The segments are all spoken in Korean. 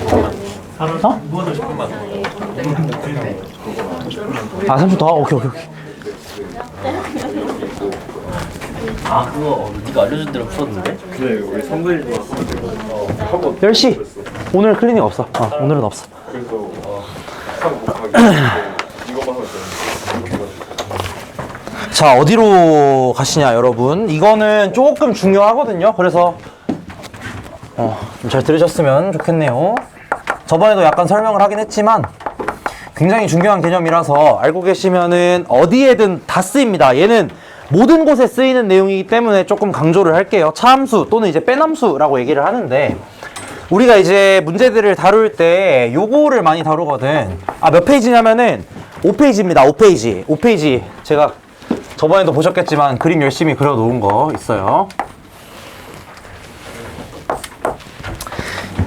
어? 아 30분 더? 오케이. 아 그거 네가 알려준 대로 풀었는데? 그래 우리 선배님도 한번 10시 오늘 클리닉 없어. 오늘은 없어. 그래서 하고 가기 이거만 하면 되는데 자 어디로 가시냐 여러분. 이거는 조금 중요하거든요. 그래서 좀 잘 들으셨으면 좋겠네요. 저번에도 약간 설명을 하긴 했지만 굉장히 중요한 개념이라서 알고 계시면은 어디에든 다 쓰입니다. 얘는 모든 곳에 쓰이는 내용이기 때문에 조금 강조를 할게요. 차함수 또는 이제 빼남수라고 얘기를 하는데 우리가 이제 문제들을 다룰 때 요거를 많이 다루거든. 몇 페이지냐면은 5페이지입니다. 5페이지 제가 저번에도 보셨겠지만 그림 열심히 그려놓은 거 있어요.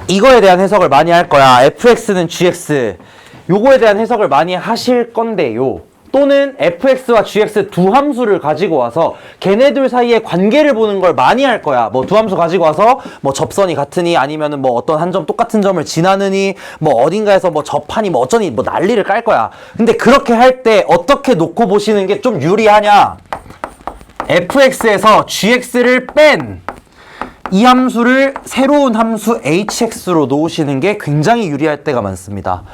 이거에 대한 해석을 많이 할 거야. fx는 gx 요거에 대한 해석을 많이 하실 건데요. 또는 fx와 gx 두 함수를 가지고 와서 걔네들 사이의 관계를 보는 걸 많이 할 거야. 뭐 두 함수 가지고 와서 뭐 접선이 같으니 아니면은 뭐 어떤 한 점 똑같은 점을 지나느니 뭐 어딘가에서 뭐 접하니 뭐 어쩌니 뭐 난리를 깔 거야. 근데 그렇게 할 때 어떻게 놓고 보시는 게 좀 유리하냐? fx에서 gx를 뺀 이 함수를 새로운 함수 hx로 놓으시는 게 굉장히 유리할 때가 많습니다.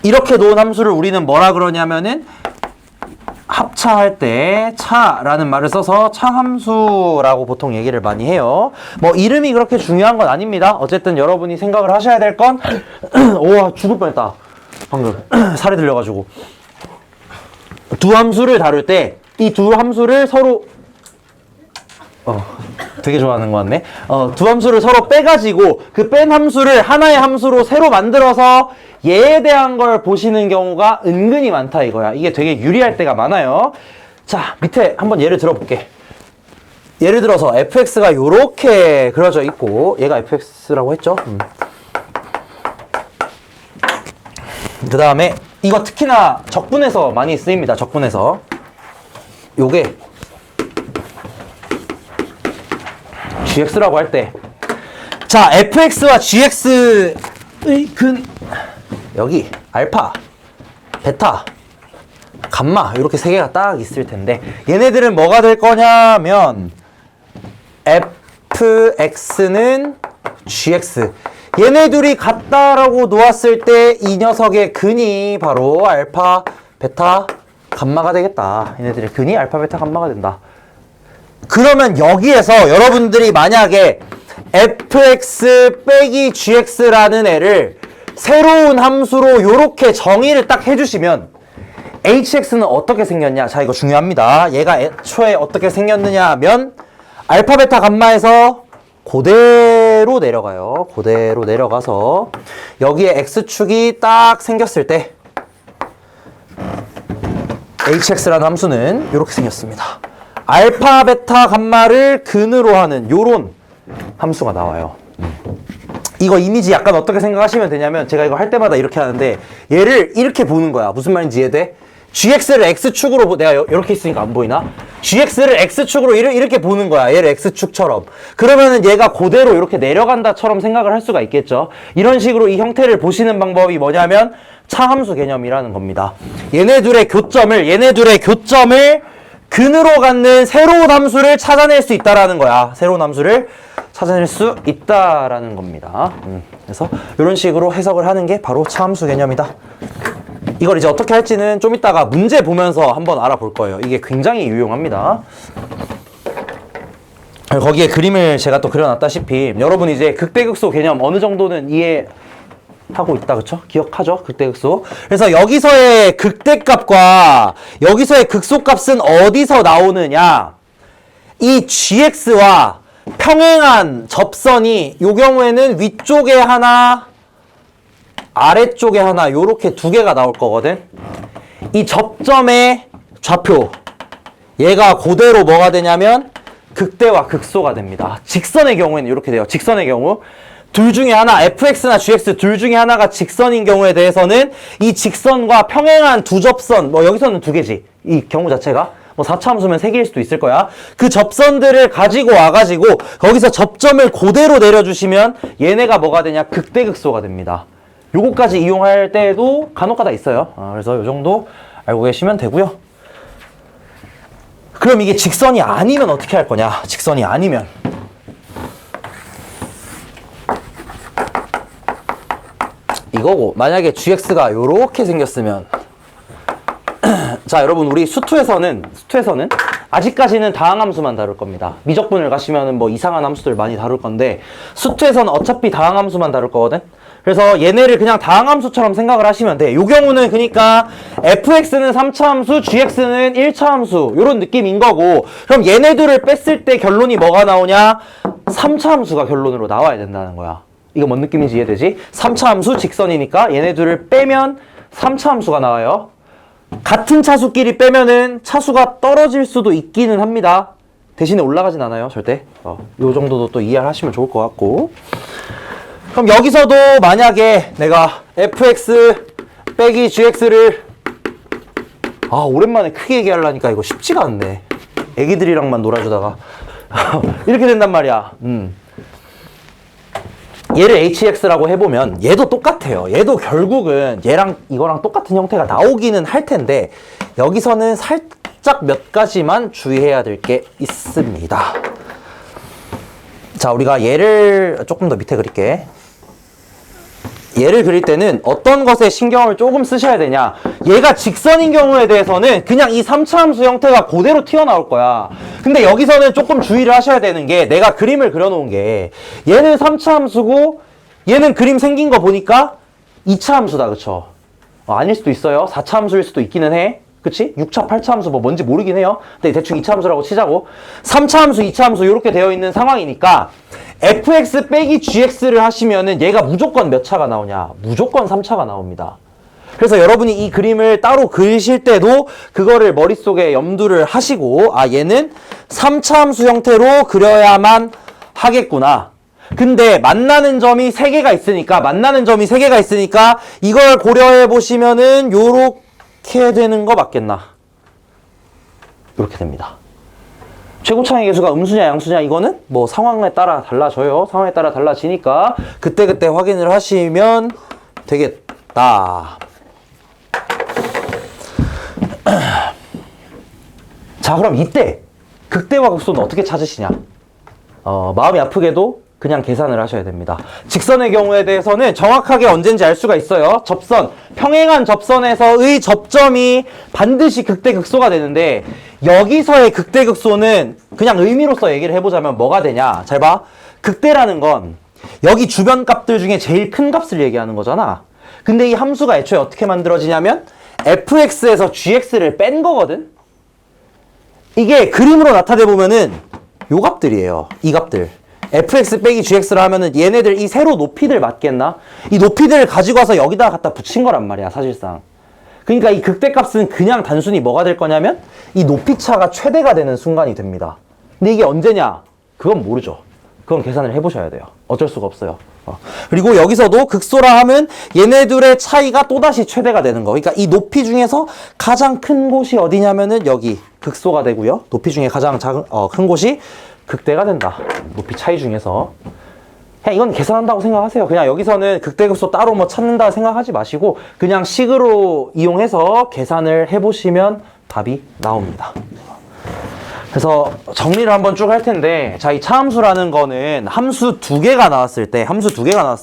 이렇게 놓은 함수를 우리는 뭐라 그러냐면은 합차할 때 차라는 말을 써서 차함수라고 보통 얘기를 많이 해요. 뭐 이름이 그렇게 중요한 건 아닙니다. 어쨌든 여러분이 생각을 하셔야 될 건 오와 죽을 뻔했다 방금 살이 들려가지고 두 함수를 다룰 때 이 두 함수를 서로 되게 좋아하는 것 같네. 두 함수를 서로 빼가지고 그 뺀 함수를 하나의 함수로 새로 만들어서 얘에 대한 걸 보시는 경우가 은근히 많다 이거야. 이게 되게 유리할 때가 많아요. 자, 밑에 한번 예를 들어볼게. 예를 들어서 fx가 요렇게 그려져 있고 얘가 fx라고 했죠. 그 다음에 이거 특히나 적분에서 많이 쓰입니다. 적분에서 요게 gx라고 할 때 자 fx와 gx의 여기 알파, 베타, 감마 이렇게 세 개가 딱 있을 텐데 얘네들은 뭐가 될 거냐면 fx는 gx 얘네 둘이 같다라고 놓았을 때 이 녀석의 근이 바로 알파, 베타, 감마가 되겠다. 얘네들의 근이 알파, 베타, 감마가 된다. 그러면 여기에서 여러분들이 만약에 fx 빼기 gx라는 애를 새로운 함수로 요렇게 정의를 딱 해주시면 hx는 어떻게 생겼냐? 자, 이거 중요합니다. 얘가 애초에 어떻게 생겼느냐 하면 알파, 베타, 감마에서 그대로 내려가요. 그대로 내려가서 여기에 x축이 딱 생겼을 때 hx라는 함수는 이렇게 생겼습니다. 알파, 베타, 감마를 근으로 하는 요런 함수가 나와요. 이거 이미지 약간 어떻게 생각하시면 되냐면 제가 이거 할 때마다 이렇게 하는데 얘를 이렇게 보는 거야. 무슨 말인지 이해돼? gx를 x축으로 내가 이렇게 있으니까 안 보이나? gx를 x축으로 이렇게 보는 거야. 얘를 x축처럼. 그러면은 얘가 그대로 이렇게 내려간다처럼 생각을 할 수가 있겠죠. 이런 식으로 이 형태를 보시는 방법이 뭐냐면 차함수 개념이라는 겁니다. 얘네들의 교점을 근으로 갖는 새로운 함수를 찾아낼 수 있다라는 거야. 새로운 함수를 찾아낼 수 있다라는 겁니다. 그래서 이런 식으로 해석을 하는 게 바로 차함수 개념이다. 이걸 이제 어떻게 할지는 좀 이따가 문제 보면서 한번 알아볼 거예요. 이게 굉장히 유용합니다. 거기에 그림을 제가 또 그려놨다시피 여러분 이제 극대극소 개념 어느 정도는 이해하고 있다, 그쵸? 기억하죠? 극대극소. 그래서 여기서의 극대값과 여기서의 극소값은 어디서 나오느냐? 이 gx와 평행한 접선이 요 경우에는 위쪽에 하나 아래쪽에 하나 요렇게 두 개가 나올 거거든. 이 접점의 좌표 얘가 그대로 뭐가 되냐면 극대와 극소가 됩니다. 직선의 경우에는 이렇게 돼요. 직선의 경우 둘 중에 하나 fx나 gx 둘 중에 하나가 직선인 경우에 대해서는 이 직선과 평행한 두 접선 뭐 여기서는 두 개지 이 경우 자체가 뭐 4차 함수면 3개일 수도 있을 거야. 그 접선들을 가지고 와가지고 거기서 접점을 그대로 내려주시면 얘네가 뭐가 되냐? 극대극소가 됩니다. 요거까지 이용할 때에도 간혹가다 있어요. 그래서 요 정도 알고 계시면 되고요. 그럼 이게 직선이 아니면 어떻게 할 거냐? 직선이 아니면 이거고, 만약에 gx가 요렇게 생겼으면 자, 여러분 우리 수투에서는 아직까지는 다항함수만 다룰 겁니다. 미적분을 가시면은 뭐 이상한 함수들 많이 다룰 건데 수투에서는 어차피 다항함수만 다룰 거거든. 그래서 얘네를 그냥 다항함수처럼 생각을 하시면 돼. 요 경우는 그러니까 fx는 3차 함수, gx는 1차 함수 요런 느낌인 거고, 그럼 얘네들을 뺐을 때 결론이 뭐가 나오냐? 3차 함수가 결론으로 나와야 된다는 거야. 이거 뭔 느낌인지 이해되지? 3차 함수 직선이니까 얘네들을 빼면 3차 함수가 나와요. 같은 차수끼리 빼면은 차수가 떨어질 수도 있기는 합니다. 대신에 올라가진 않아요, 절대. 요 정도도 또 이해하시면 좋을 것 같고. 그럼 여기서도 만약에 내가 fx 빼기 gx를 오랜만에 크게 얘기하려니까 이거 쉽지가 않네. 애기들이랑만 놀아주다가 이렇게 된단 말이야. 얘를 hx라고 해보면 얘도 똑같아요. 얘도 결국은 얘랑 이거랑 똑같은 형태가 나오기는 할 텐데 여기서는 살짝 몇 가지만 주의해야 될 게 있습니다. 자, 우리가 얘를 조금 더 밑에 그릴게. 얘를 그릴 때는 어떤 것에 신경을 조금 쓰셔야 되냐? 얘가 직선인 경우에 대해서는 그냥 이 3차 함수 형태가 그대로 튀어나올 거야. 근데 여기서는 조금 주의를 하셔야 되는 게, 내가 그림을 그려놓은 게 얘는 3차 함수고 얘는 그림 생긴 거 보니까 2차 함수다, 그쵸? 아닐 수도 있어요. 4차 함수일 수도 있기는 해. 그치? 6차, 8차 함수 뭐 뭔지 모르긴 해요. 근데 대충 2차 함수라고 치자고. 3차 함수, 2차 함수 이렇게 되어 있는 상황이니까 fx 빼기 gx를 하시면은 얘가 무조건 몇 차가 나오냐? 무조건 3차가 나옵니다. 그래서 여러분이 이 그림을 따로 그리실 때도 그거를 머릿속에 염두를 하시고, 얘는 3차 함수 형태로 그려야만 하겠구나. 근데 만나는 점이 3개가 있으니까 이걸 고려해 보시면은 요렇게 되는 거 맞겠나? 이렇게 됩니다. 최고차의 개수가 음수냐 양수냐 이거는 뭐 상황에 따라 달라져요. 상황에 따라 달라지니까 그때그때 확인을 하시면 되겠다. 자, 그럼 이때 극대와 극소는 어떻게 찾으시냐? 마음이 아프게도 그냥 계산을 하셔야 됩니다. 직선의 경우에 대해서는 정확하게 언젠지 알 수가 있어요. 접선, 평행한 접선에서의 접점이 반드시 극대극소가 되는데, 여기서의 극대극소는 그냥 의미로서 얘기를 해보자면 뭐가 되냐? 잘 봐. 극대라는 건 여기 주변 값들 중에 제일 큰 값을 얘기하는 거잖아. 근데 이 함수가 애초에 어떻게 만들어지냐면 fx에서 gx를 뺀 거거든. 이게 그림으로 나타내 보면은 요 값들이에요. 이 값들. fx 빼기 gx를 하면은 얘네들 이 세로 높이들 맞겠나? 이 높이들을 가지고 와서 여기다가 갖다 붙인 거란 말이야, 사실상. 그러니까 이 극대값은 그냥 단순히 뭐가 될 거냐면 이 높이차가 최대가 되는 순간이 됩니다. 근데 이게 언제냐? 그건 모르죠. 그건 계산을 해보셔야 돼요. 어쩔 수가 없어요. 그리고 여기서도 극소라 하면 얘네들의 차이가 또다시 최대가 되는 거. 그러니까 이 높이 중에서 가장 큰 곳이 어디냐면은 여기 극소가 되고요. 높이 중에 가장 큰 곳이 극대가 된다. 높이 차이 중에서. 그냥 이건 계산한다고 생각하세요. 그냥 여기서는 극대극소 따로 뭐 찾는다 생각하지 마시고 그냥 식으로 이용해서 계산을 해보시면 답이 나옵니다. 그래서 정리를 한번 쭉 할 텐데, 자, 이 차함수라는 거는 함수 두 개가 나왔을 때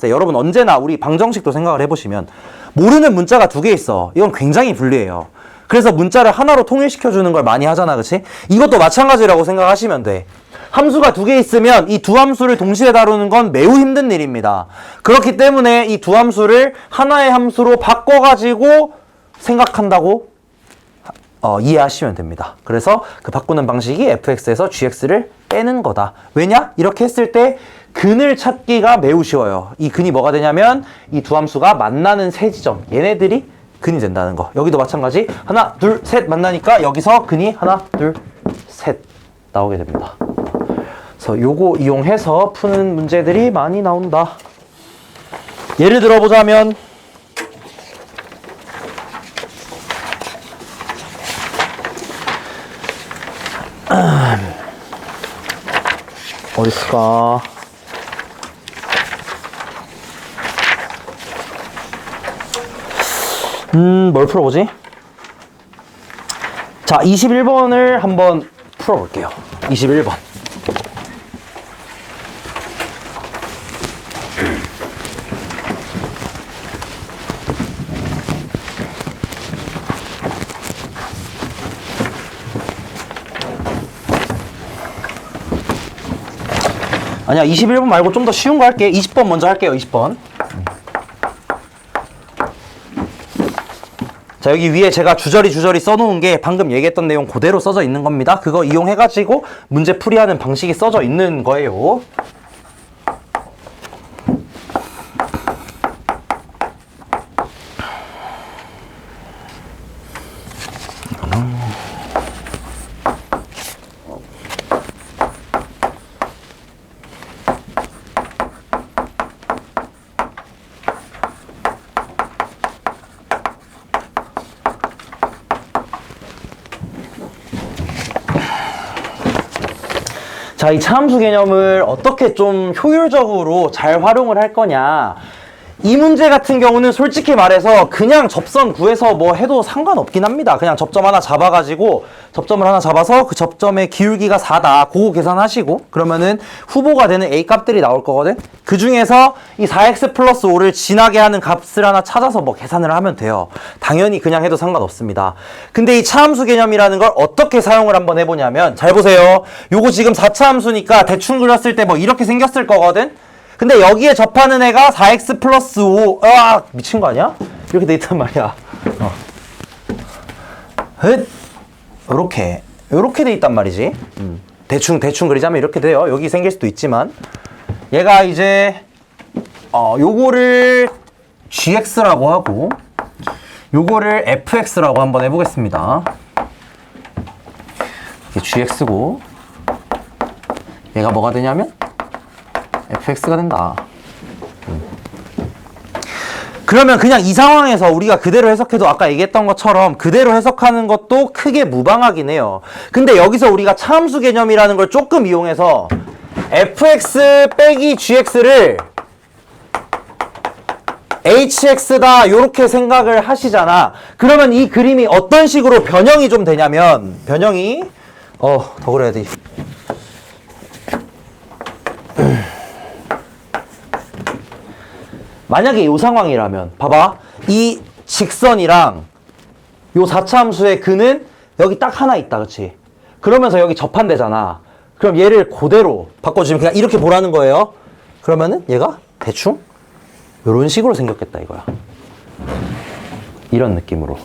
여러분 언제나 우리 방정식도 생각을 해보시면 모르는 문자가 두 개 있어. 이건 굉장히 불리해요. 그래서 문자를 하나로 통일시켜주는 걸 많이 하잖아, 그치? 이것도 마찬가지라고 생각하시면 돼. 함수가 두 개 있으면 이 두 함수를 동시에 다루는 건 매우 힘든 일입니다. 그렇기 때문에 이 두 함수를 하나의 함수로 바꿔가지고 생각한다고 이해하시면 됩니다. 그래서 그 바꾸는 방식이 fx에서 gx를 빼는 거다. 왜냐? 이렇게 했을 때 근을 찾기가 매우 쉬워요. 이 근이 뭐가 되냐면 이 두 함수가 만나는 세 지점, 얘네들이 근이 된다는 거. 여기도 마찬가지. 하나, 둘, 셋 만나니까 여기서 근이 하나, 둘, 셋 나오게 됩니다. 그래서 요거 이용해서 푸는 문제들이 많이 나온다. 예를 들어보자면 있을까? 뭘 풀어보지? 자, 21번을 한번 풀어볼게요. 21번. 아니야, 21번 말고 좀 더 쉬운 거 할게. 20번 먼저 할게요, 20번. 자, 여기 위에 제가 주저리 써놓은 게 방금 얘기했던 내용 그대로 써져 있는 겁니다. 그거 이용해가지고 문제 풀이하는 방식이 써져 있는 거예요. 자, 이 차함수 개념을 어떻게 좀 효율적으로 잘 활용을 할 거냐. 이 문제 같은 경우는 솔직히 말해서 그냥 접선 구해서 뭐 해도 상관없긴 합니다. 그냥 접점 하나 잡아가지고 접점을 하나 잡아서 그 접점의 기울기가 4다. 그거 계산하시고 그러면은 후보가 되는 A 값들이 나올 거거든. 그 중에서 이 4x 플러스 5를 지나게 하는 값을 하나 찾아서 뭐 계산을 하면 돼요. 당연히 그냥 해도 상관없습니다. 근데 이 차함수 개념이라는 걸 어떻게 사용을 한번 해보냐면, 잘 보세요. 요거 지금 4차 함수니까 대충 그렸을 때 뭐 이렇게 생겼을 거거든. 근데 여기에 접하는 애가 4x 플러스 5. 아, 미친 거 아니야? 이렇게 돼 있단 말이야. 요렇게 돼 있단 말이지. 대충 그리자면 이렇게 돼요. 여기 생길 수도 있지만. 얘가 이제, 요거를 gx라고 하고, 요거를 fx라고 한번 해보겠습니다. 이게 gx고, 얘가 뭐가 되냐면, fx가 된다. 그러면 그냥 이 상황에서 우리가 그대로 해석해도 아까 얘기했던 것처럼 그대로 해석하는 것도 크게 무방하긴 해요. 근데 여기서 우리가 차함수 개념이라는 걸 조금 이용해서 fx 빼기 gx를 hx다 요렇게 생각을 하시잖아. 그러면 이 그림이 어떤 식으로 변형이 좀 되냐면, 변형이 더 그래야 돼. 만약에 이 상황이라면 봐봐, 이 직선이랑 요 4차 함수의 근은 여기 딱 하나 있다, 그치? 그러면서 여기 접한대잖아. 그럼 얘를 그대로 바꿔주면 그냥 이렇게 보라는 거예요. 그러면은 얘가 대충 요런 식으로 생겼겠다 이거야. 이런 느낌으로.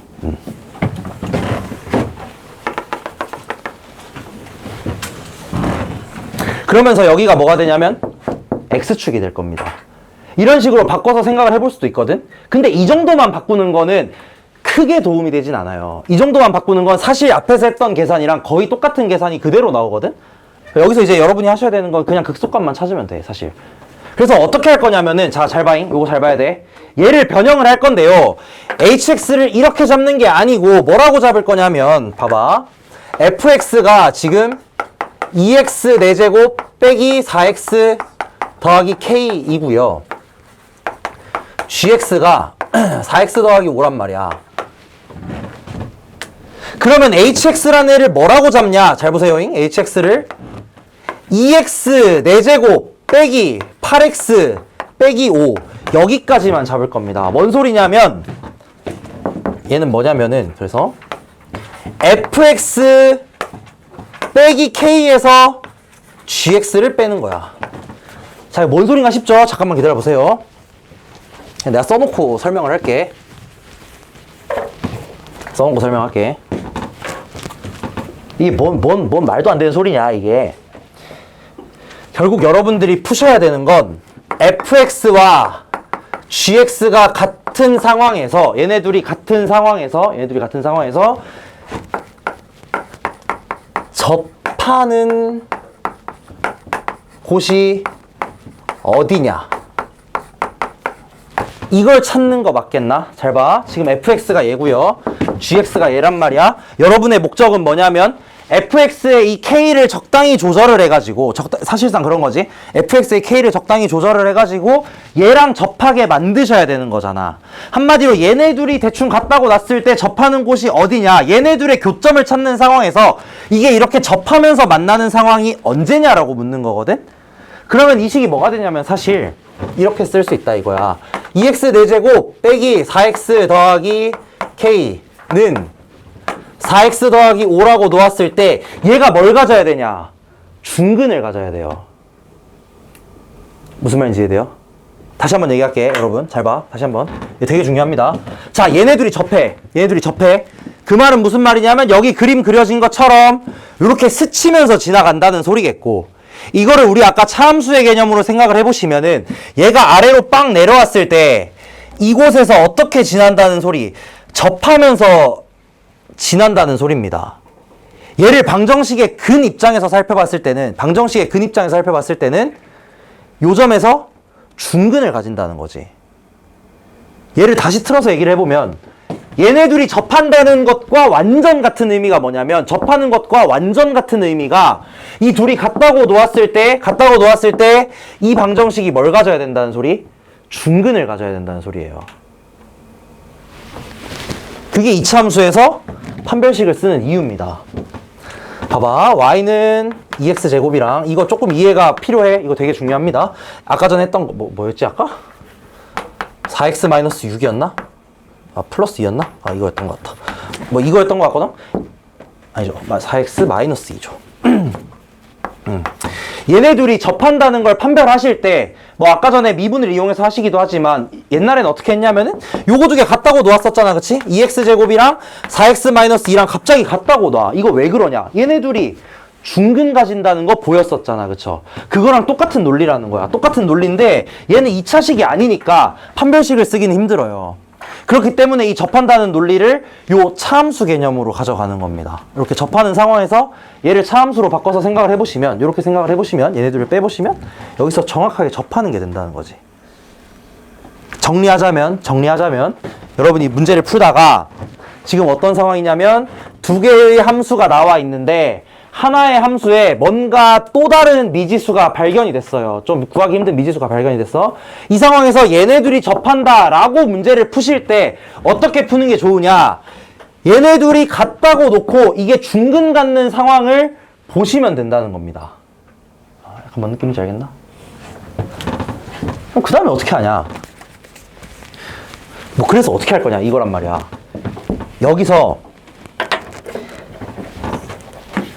그러면서 여기가 뭐가 되냐면 x축이 될 겁니다. 이런 식으로 바꿔서 생각을 해볼 수도 있거든. 근데 이 정도만 바꾸는 거는 크게 도움이 되진 않아요. 이 정도만 바꾸는 건 사실 앞에서 했던 계산이랑 거의 똑같은 계산이 그대로 나오거든. 여기서 이제 여러분이 하셔야 되는 건 그냥 극소값만 찾으면 돼, 사실. 그래서 어떻게 할 거냐면은, 자, 잘 봐잉. 요거 잘 봐야 돼. 얘를 변형을 할 건데요. hx를 이렇게 잡는 게 아니고 뭐라고 잡을 거냐면, 봐봐. fx가 지금 2x 4제곱 빼기 4x 더하기 k이고요. gx가 4x 더하기 5란 말이야. 그러면 hx라는 애를 뭐라고 잡냐? 잘 보세요. hx를 2x 4제곱 빼기 8x 빼기 5 여기까지만 잡을 겁니다. 뭔 소리냐면 얘는 뭐냐면은, 그래서 fx 빼기 k에서 gx를 빼는 거야. 자, 뭔 소린가 싶죠? 잠깐만 기다려보세요. 내가 써놓고 설명을 할게. 써놓고 설명할게. 이게 뭔 말도 안 되는 소리냐, 이게. 결국 여러분들이 푸셔야 되는 건 fx와 gx가 같은 상황에서, 얘네들이 같은 상황에서 접하는 곳이 어디냐. 이걸 찾는 거 맞겠나? 잘 봐. 지금 fx가 얘고요. gx가 얘란 말이야. 여러분의 목적은 뭐냐면 fx의 이 k를 적당히 조절을 해가지고 사실상 그런 거지. fx의 k를 적당히 조절을 해가지고 얘랑 접하게 만드셔야 되는 거잖아. 한마디로 얘네 둘이 대충 같다고 놨을 때 접하는 곳이 어디냐. 얘네 둘의 교점을 찾는 상황에서 이게 이렇게 접하면서 만나는 상황이 언제냐라고 묻는 거거든. 그러면 이 식이 뭐가 되냐면 사실 이렇게 쓸 수 있다 이거야. 2x 4제곱 빼기 4x 더하기 k는 4x 더하기 5라고 놓았을 때 얘가 뭘 가져야 되냐? 중근을 가져야 돼요. 무슨 말인지 이해돼요? 다시 한번 얘기할게 여러분. 잘 봐. 다시 한번. 이게 되게 중요합니다. 자, 얘네들이 접해. 얘네들이 접해. 그 말은 무슨 말이냐면 여기 그림 그려진 것처럼 이렇게 스치면서 지나간다는 소리겠고, 이거를 우리 아까 차함수의 개념으로 생각을 해보시면은 얘가 아래로 빵 내려왔을 때 이곳에서 어떻게 지난다는 소리, 접하면서 지난다는 소리입니다. 얘를 방정식의 근 입장에서 살펴봤을 때는 요 점에서 중근을 가진다는 거지. 얘를 다시 틀어서 얘기를 해보면 얘네 둘이 접한다는 것과 완전 같은 의미가 뭐냐면, 접하는 것과 완전 같은 의미가 이 둘이 같다고 놓았을 때 이 방정식이 뭘 가져야 된다는 소리? 중근을 가져야 된다는 소리예요. 그게 이차함수에서 판별식을 쓰는 이유입니다. 봐봐. y는 2x제곱이랑 이거 조금 이해가 필요해. 이거 되게 중요합니다. 아까 전에 했던 거 뭐였지 아까? 4x-6이었나? 아, 플러스 2였나? 아, 이거였던 것 같다. 뭐 이거였던 것 같거든? 아니죠. 4x-2죠. 얘네 둘이 접한다는 걸 판별하실 때 뭐 아까 전에 미분을 이용해서 하시기도 하지만 옛날엔 어떻게 했냐면은 요거 두 개 같다고 놓았었잖아. 그치? 2x제곱이랑 4x-2랑 갑자기 같다고 놔. 이거 왜 그러냐? 얘네 둘이 중근 가진다는 거 보였었잖아. 그쵸? 그거랑 똑같은 논리라는 거야. 똑같은 논리인데 얘는 2차식이 아니니까 판별식을 쓰기는 힘들어요. 그렇기 때문에 이 접한다는 논리를 요 차함수 개념으로 가져가는 겁니다. 이렇게 접하는 상황에서 얘를 차함수로 바꿔서 생각을 해보시면, 이렇게 생각을 해보시면, 얘네들을 빼보시면 여기서 정확하게 접하는 게 된다는 거지. 정리하자면 여러분이 문제를 풀다가 지금 어떤 상황이냐면 두 개의 함수가 나와 있는데 하나의 함수에 뭔가 또 다른 미지수가 발견이 됐어요. 좀 구하기 힘든 미지수가 발견이 됐어. 이 상황에서 얘네 둘이 접한다 라고 문제를 푸실 때 어떻게 푸는 게 좋으냐? 얘네 둘이 같다고 놓고 이게 중근 갖는 상황을 보시면 된다는 겁니다. 약간 뭔 느낌인지 알겠나? 그럼 그 다음에 어떻게 하냐? 뭐 그래서 어떻게 할 거냐 이거란 말이야. 여기서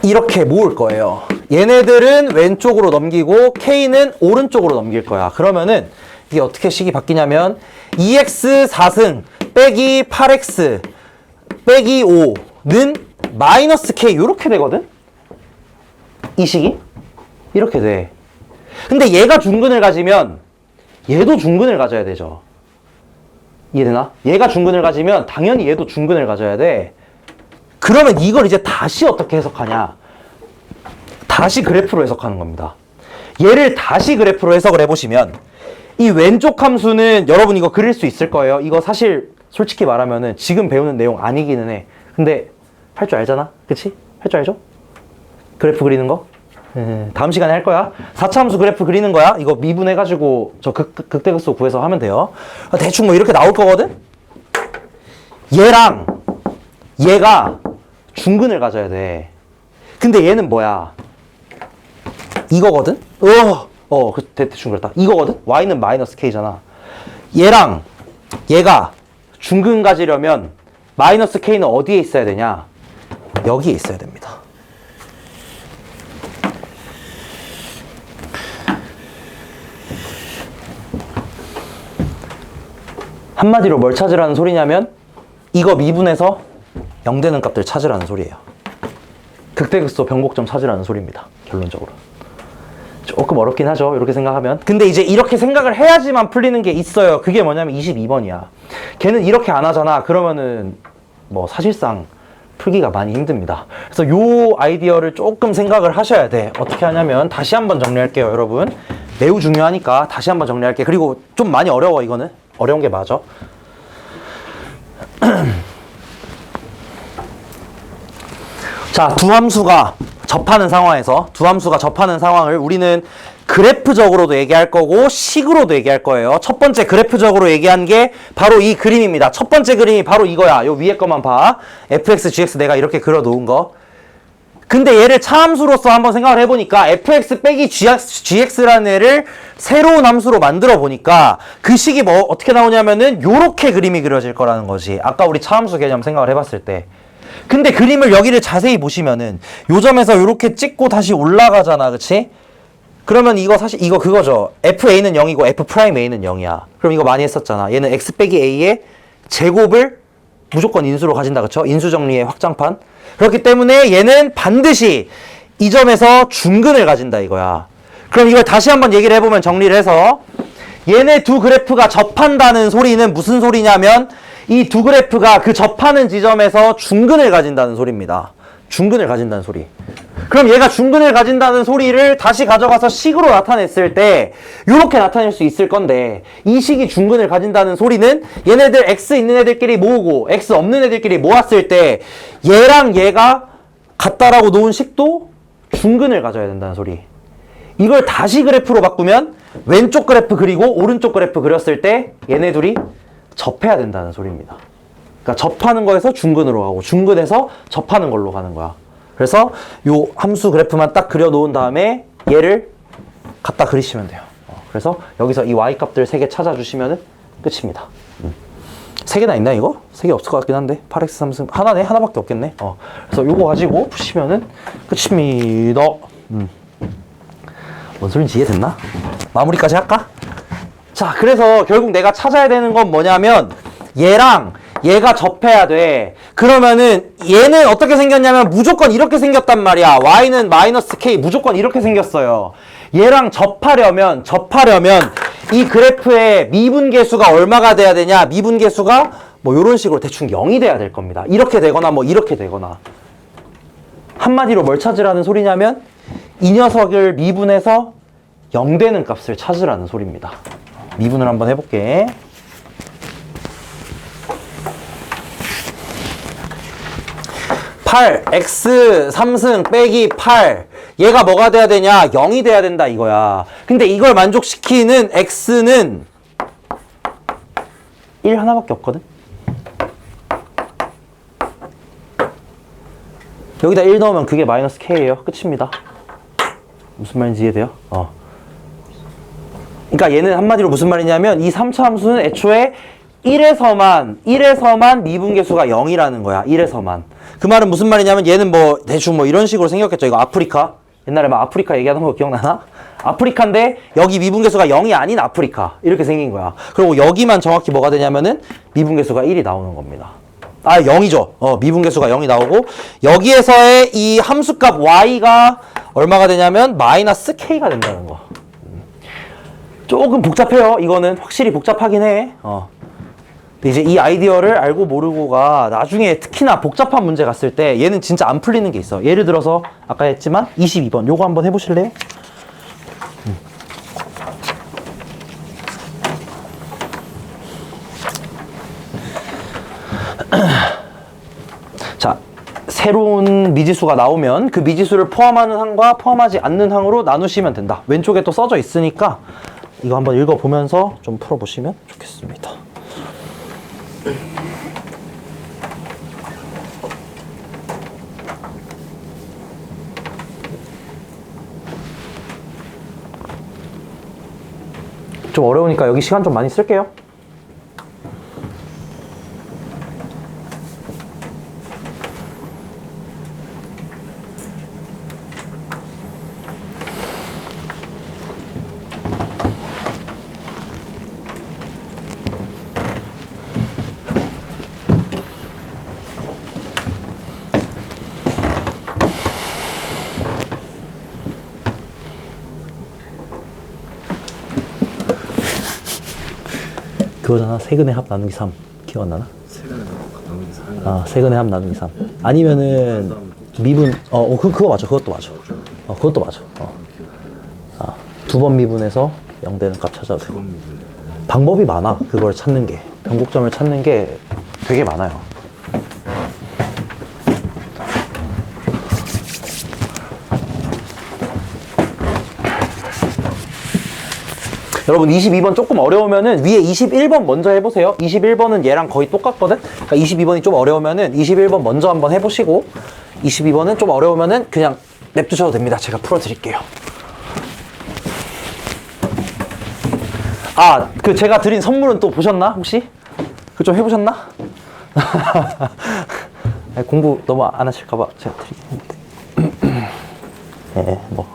이렇게 모을 거예요. 얘네들은 왼쪽으로 넘기고 K는 오른쪽으로 넘길 거야. 그러면은 이게 어떻게 식이 바뀌냐면 2x 4승 빼기 8x 빼기 5는 마이너스 K 이렇게 되거든? 이 식이? 이렇게 돼. 근데 얘가 중근을 가지면 얘도 중근을 가져야 되죠. 이해되나? 얘가 중근을 가지면 당연히 얘도 중근을 가져야 돼. 그러면 이걸 이제 다시 어떻게 해석하냐? 다시 그래프로 해석하는 겁니다. 얘를 다시 그래프로 해석을 해보시면 이 왼쪽 함수는 여러분 이거 그릴 수 있을 거예요. 이거 사실 솔직히 말하면은 지금 배우는 내용 아니기는 해. 근데 할 줄 알잖아? 그치? 할 줄 알죠? 그래프 그리는 거? 다음 시간에 할 거야. 4차 함수 그래프 그리는 거야. 이거 미분해가지고 저 극대극소 구해서 하면 돼요. 대충 뭐 이렇게 나올 거거든? 얘랑 얘가 중근을 가져야 돼. 근데 얘는 뭐야? 이거거든? 대충 그렇다. 이거거든? y는 마이너스 k잖아. 얘랑 얘가 중근 가지려면 마이너스 k는 어디에 있어야 되냐? 여기에 있어야 됩니다. 한마디로 뭘 찾으라는 소리냐면 이거 미분해서 0 되는 값들 찾으라는 소리예요. 극대극소 변곡점 찾으라는 소리입니다. 결론적으로. 조금 어렵긴 하죠. 이렇게 생각하면. 근데 이제 이렇게 생각을 해야지만 풀리는 게 있어요. 그게 뭐냐면 22번이야. 걔는 이렇게 안 하잖아. 그러면은 뭐 사실상 풀기가 많이 힘듭니다. 그래서 요 아이디어를 조금 생각을 하셔야 돼. 어떻게 하냐면 다시 한번 정리할게요, 여러분. 매우 중요하니까 다시 한번 정리할게. 그리고 좀 많이 어려워, 이거는. 어려운 게 맞아. 자, 두 함수가 접하는 상황을 우리는 그래프적으로도 얘기할 거고 식으로도 얘기할 거예요. 첫 번째 그래프적으로 얘기한 게 바로 이 그림입니다. 첫 번째 그림이 바로 이거야. 요 위에 거만 봐. fx, gx 내가 이렇게 그려 놓은 거. 근데 얘를 차함수로서 한번 생각을 해보니까 fx 빼기 gx라는 애를 새로운 함수로 만들어 보니까 그 식이 뭐 어떻게 나오냐면은 요렇게 그림이 그려질 거라는 거지. 아까 우리 차함수 개념 생각을 해봤을 때. 근데 그림을 여기를 자세히 보시면은 요 점에서 요렇게 찍고 다시 올라가잖아. 그치? 그러면 이거 사실 이거 그거죠. fa는 0이고 f'a는 0이야. 그럼 이거 많이 했었잖아. 얘는 x 빼기 a의 제곱을 무조건 인수로 가진다. 그쵸? 인수 정리의 확장판. 그렇기 때문에 얘는 반드시 이 점에서 중근을 가진다 이거야. 그럼 이걸 다시 한번 얘기를 해보면 정리를 해서 얘네 두 그래프가 접한다는 소리는 무슨 소리냐면 이 두 그래프가 그 접하는 지점에서 중근을 가진다는 소리입니다. 중근을 가진다는 소리. 그럼 얘가 중근을 가진다는 소리를 다시 가져가서 식으로 나타냈을 때 이렇게 나타낼 수 있을 건데 이 식이 중근을 가진다는 소리는 얘네들 x 있는 애들끼리 모으고 x 없는 애들끼리 모았을 때 얘랑 얘가 같다라고 놓은 식도 중근을 가져야 된다는 소리. 이걸 다시 그래프로 바꾸면 왼쪽 그래프 그리고 오른쪽 그래프 그렸을 때 얘네 둘이 접해야 된다는 소리입니다. 그러니까 접하는 거에서 중근으로 가고 중근에서 접하는 걸로 가는 거야. 그래서 요 함수 그래프만 딱 그려 놓은 다음에 얘를 갖다 그리시면 돼요. 그래서 여기서 이 y 값들 3개 찾아주시면 끝입니다. 3개나 있나 이거? 3개 없을 것 같긴 한데 8x 3승 하나네? 하나밖에 없겠네. 그래서 요거 가지고 푸시면은 끝입니다. 뭔 소린지 이해됐나? 마무리까지 할까? 자, 그래서 결국 내가 찾아야 되는 건 뭐냐면 얘랑 얘가 접해야 돼. 그러면은 얘는 어떻게 생겼냐면 무조건 이렇게 생겼단 말이야. y는 마이너스 k 무조건 이렇게 생겼어요. 얘랑 접하려면 이 그래프의 미분계수가 얼마가 돼야 되냐? 미분계수가 뭐 이런 식으로 대충 0이 돼야 될 겁니다. 이렇게 되거나 뭐 이렇게 되거나. 한마디로 뭘 찾으라는 소리냐면 이 녀석을 미분해서 0 되는 값을 찾으라는 소리입니다. 미분을 한번 해볼게. 8, x 3승 빼기 8 얘가 뭐가 돼야 되냐? 0이 돼야 된다 이거야. 근데 이걸 만족시키는 x는 1 하나밖에 없거든? 여기다 1 넣으면 그게 마이너스 k예요. 끝입니다. 무슨 말인지 이해돼요? 그러니까 얘는 한마디로 무슨 말이냐면 이 3차 함수는 애초에 1에서만 미분계수가 0이라는 거야. 1에서만. 그 말은 무슨 말이냐면 얘는 뭐 대충 뭐 이런 식으로 생겼겠죠. 이거 아프리카. 옛날에 막 아프리카 얘기하던 거 기억나나? 아프리카인데 여기 미분계수가 0이 아닌 아프리카. 이렇게 생긴 거야. 그리고 여기만 정확히 뭐가 되냐면은 미분계수가 1이 나오는 겁니다. 0이죠. 미분계수가 0이 나오고 여기에서의 이 함수값 y가 얼마가 되냐면 마이너스 k가 된다는 거. 조금 복잡해요. 이거는 확실히 복잡하긴 해. 근데 이제 이 아이디어를 알고 모르고가 나중에 특히나 복잡한 문제 갔을 때 얘는 진짜 안 풀리는 게 있어. 예를 들어서 아까 했지만 22번 요거 한번 해보실래요? 자, 새로운 미지수가 나오면 그 미지수를 포함하는 항과 포함하지 않는 항으로 나누시면 된다. 왼쪽에 또 써져 있으니까 이거 한번 읽어보면서 좀 풀어보시면 좋겠습니다. 좀 어려우니까 여기 시간 좀 많이 쓸게요. 그거잖아. 세근의 합 나누기 3 기억 안 나나? 세근의 합 나누기 3 아니면은 미분 그거 맞아. 그것도 맞아. 그것도 맞아. 두 번 미분해서 0 되는 값 찾아도 돼. 방법이 많아. 그걸 찾는 게. 변곡점을 찾는 게 되게 많아요. 여러분 22번 조금 어려우면은 위에 21번 먼저 해보세요. 21번은 얘랑 거의 똑같거든. 그러니까 22번이 좀 어려우면은 21번 먼저 한번 해보시고 22번은 좀 어려우면은 그냥 냅두셔도 됩니다. 제가 풀어드릴게요. 아, 그 제가 드린 선물은 또 보셨나 혹시? 그 좀 해보셨나? 공부 너무 안 하실까봐 제가 드리긴 했는데. 네, 뭐.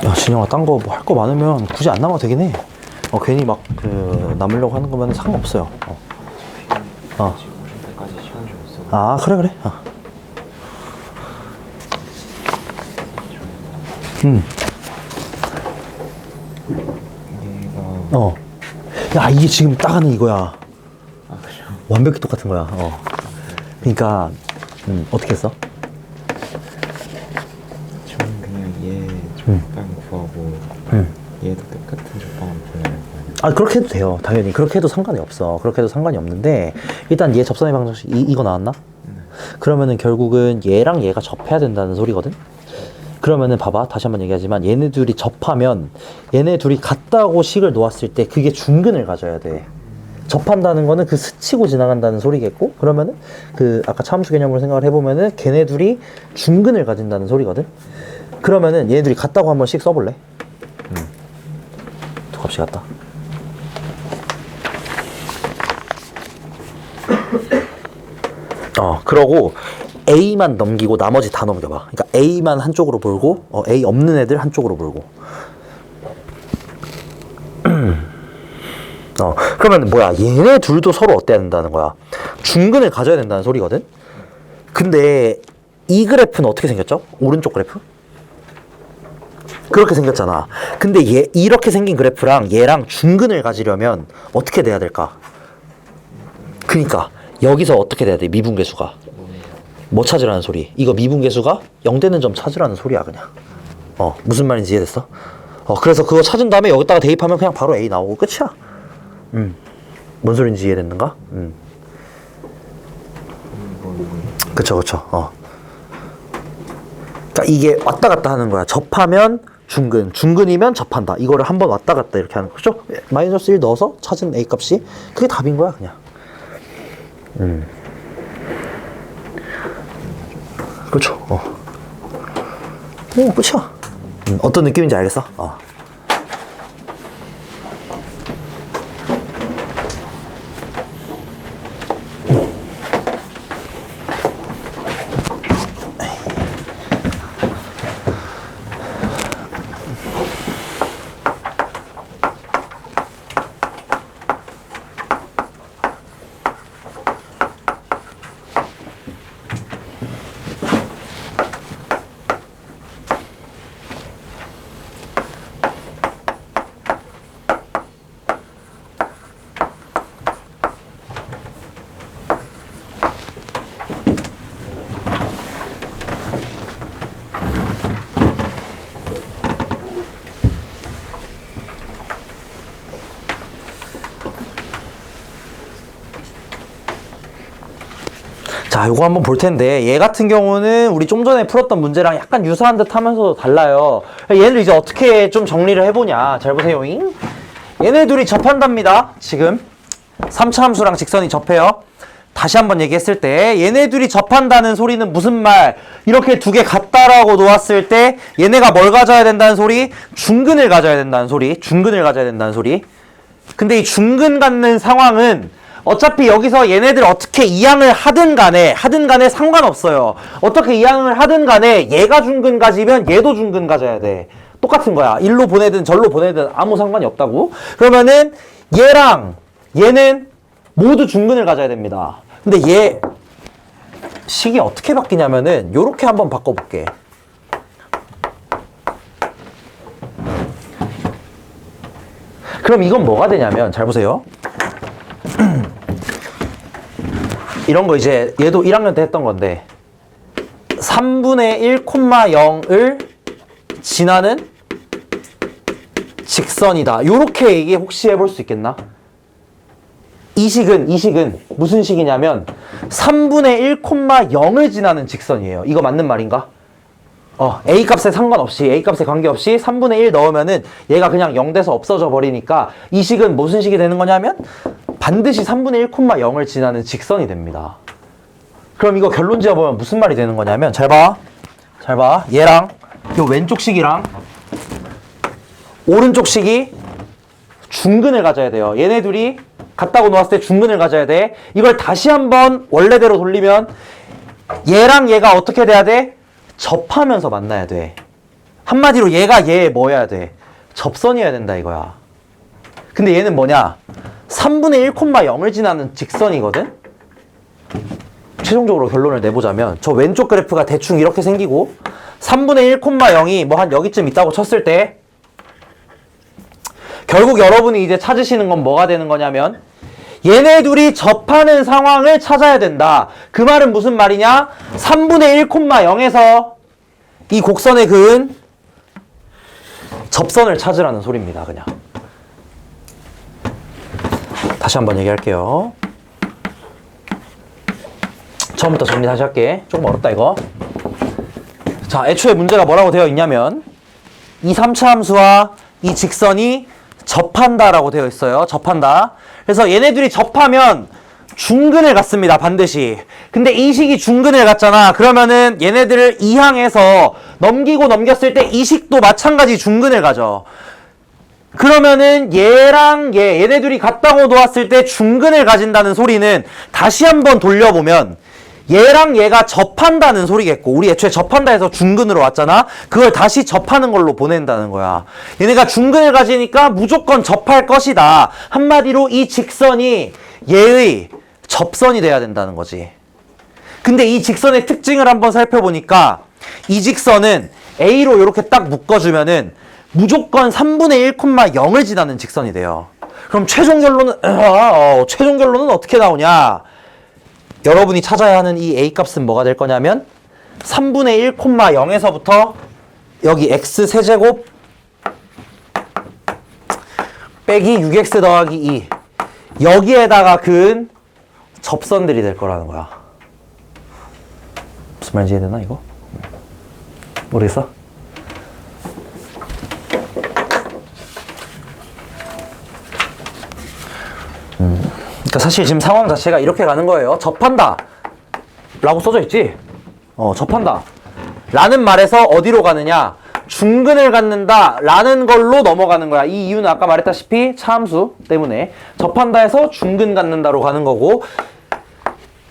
야, 진영아, 딴 거 뭐 할 거 많으면 굳이 안 남아도 되긴 해. 괜히 막, 남으려고 하는 거면 상관없어요. 때까지 시간 좀 있어. 아, 그래, 그래. 야, 이게 지금 딱 하는 이거야. 아, 그래요? 완벽히 똑같은 거야. 그러니까, 어떻게 했어? 저는 그냥 얘 적방 구하고 얘도 똑같은 적방을 보내는 거예요. 아, 그렇게 해도 돼요. 당연히. 그렇게 해도 상관이 없어. 그렇게 해도 상관이 없는데, 일단 얘 접선의 방정식, 이거 나왔나? 그러면은 결국은 얘랑 얘가 접해야 된다는 소리거든? 그러면은 봐봐. 다시 한번 얘기하지만, 얘네 둘이 접하면, 얘네 둘이 같다고 식을 놓았을 때, 그게 중근을 가져야 돼. 접한다는 거는 그 스치고 지나간다는 소리겠고, 그러면은, 아까 차함수 개념으로 생각을 해보면은, 걔네 둘이 중근을 가진다는 소리거든? 그러면은, 얘네 둘이 같다고 한 번씩 써볼래? 두 값이 같다. 그러고 A만 넘기고 나머지 다 넘겨봐. 그러니까 A만 한쪽으로 몰고, A 없는 애들 한쪽으로 몰고. 그러면 뭐야? 얘네 둘도 서로 어때야 된다는 거야? 중근을 가져야 된다는 소리거든? 근데 이 그래프는 어떻게 생겼죠? 오른쪽 그래프? 그렇게 생겼잖아. 근데 이렇게 생긴 그래프랑 얘랑 중근을 가지려면 어떻게 돼야 될까? 그니까 여기서 어떻게 돼야 돼? 미분계수가 뭐 찾으라는 소리? 이거 미분계수가 0 되는 점 찾으라는 소리야. 그냥 무슨 말인지 이해됐어? 그래서 그거 찾은 다음에 여기다가 대입하면 그냥 바로 A 나오고 끝이야. 뭔 소린지 이해됐는가? 그쵸. 그러니까 이게 왔다 갔다 하는 거야. 접하면 중근, 중근이면 접한다. 이거를 한번 왔다 갔다 이렇게 하는 거죠. 마이너스 1 넣어서 찾은 A 값이 그게 답인 거야, 그냥. 그렇죠. 끝이야. 어떤 느낌인지 알겠어? 자, 요거 한번 볼 텐데 얘 같은 경우는 우리 좀 전에 풀었던 문제랑 약간 유사한 듯 하면서도 달라요. 얘를 이제 어떻게 좀 정리를 해보냐. 잘 보세요잉. 얘네 둘이 접한답니다. 지금 3차 함수랑 직선이 접해요. 다시 한번 얘기했을 때 얘네 둘이 접한다는 소리는 무슨 말? 이렇게 두 개 같다라고 놓았을 때 얘네가 뭘 가져야 된다는 소리? 중근을 가져야 된다는 소리. 중근을 가져야 된다는 소리. 근데 이 중근 갖는 상황은 어차피 여기서 얘네들 어떻게 이항을 하든 간에 상관없어요. 어떻게 이항을 하든 간에 얘가 중근 가지면 얘도 중근 가져야 돼. 똑같은 거야. 일로 보내든 절로 보내든 아무 상관이 없다고. 그러면은 얘랑 얘는 모두 중근을 가져야 됩니다. 근데 얘 식이 어떻게 바뀌냐면은 요렇게 한번 바꿔볼게. 그럼 이건 뭐가 되냐면 잘 보세요. 이런 거 이제 얘도 1학년 때 했던 건데 3분의 1,0을 지나는 직선이다. 요렇게 얘기 혹시 해볼 수 있겠나? 이 식은 무슨 식이냐면 3분의 1,0을 지나는 직선이에요. 이거 맞는 말인가? A 값에 상관없이, A 값에 관계없이 3분의 1 넣으면은 얘가 그냥 0 돼서 없어져 버리니까 이 식은 무슨 식이 되는 거냐면 반드시 3분의 1,0을 지나는 직선이 됩니다. 그럼 이거 결론 지어보면 무슨 말이 되는 거냐면 잘 봐. 얘랑 요 왼쪽 식이랑 오른쪽 식이 중근을 가져야 돼요. 얘네 둘이 같다고 놓았을 때 중근을 가져야 돼. 이걸 다시 한번 원래대로 돌리면 얘랑 얘가 어떻게 돼야 돼? 접하면서 만나야 돼. 한마디로 얘가 얘 뭐여야 돼? 접선이어야 된다 이거야. 근데 얘는 뭐냐? 3분의 1,0을 지나는 직선이거든? 최종적으로 결론을 내보자면 저 왼쪽 그래프가 대충 이렇게 생기고 3분의 1,0이 뭐 한 여기쯤 있다고 쳤을 때 결국 여러분이 이제 찾으시는 건 뭐가 되는 거냐면 얘네 둘이 접하는 상황을 찾아야 된다. 그 말은 무슨 말이냐? 3분의 1,0에서 이 곡선에 그은 접선을 찾으라는 소리입니다. 그냥 다시 한번 얘기할게요. 처음부터 정리 다시 할게. 조금 어렵다 이거. 자, 애초에 문제가 뭐라고 되어 있냐면 이 3차 함수와 이 직선이 접한다라고 되어 있어요. 접한다. 그래서 얘네들이 접하면 중근을 갖습니다. 반드시. 근데 이 식이 중근을 갖잖아. 그러면은 얘네들을 이항해서 넘기고 넘겼을 때 이 식도 마찬가지 중근을 가져. 그러면은 얘랑 얘네들이 같다고 놓았을 때 중근을 가진다는 소리는 다시 한번 돌려보면 얘랑 얘가 접한다는 소리겠고, 우리 애초에 접한다 해서 중근으로 왔잖아. 그걸 다시 접하는 걸로 보낸다는 거야. 얘네가 중근을 가지니까 무조건 접할 것이다. 한마디로 이 직선이 얘의 접선이 돼야 된다는 거지. 근데 이 직선의 특징을 한번 살펴보니까 이 직선은 A로 이렇게 딱 묶어주면은 무조건 3분의 1,0을 지나는 직선이 돼요. 그럼 최종 결론은 어떻게 나오냐? 여러분이 찾아야 하는 이 A 값은 뭐가 될 거냐면 3분의 1,0에서부터 여기 x 세제곱 빼기 6x 더하기 2 여기에다가 그은 접선들이 될 거라는 거야. 무슨 말인지 이해되나 이거? 모르겠어? 그러니까 사실 지금 상황 자체가 이렇게 가는 거예요. 접한다 라고 써져 있지? 접한다 라는 말에서 어디로 가느냐? 중근을 갖는다 라는 걸로 넘어가는 거야. 이 이유는 아까 말했다시피 차함수 때문에 접한다 해서 중근 갖는다로 가는 거고,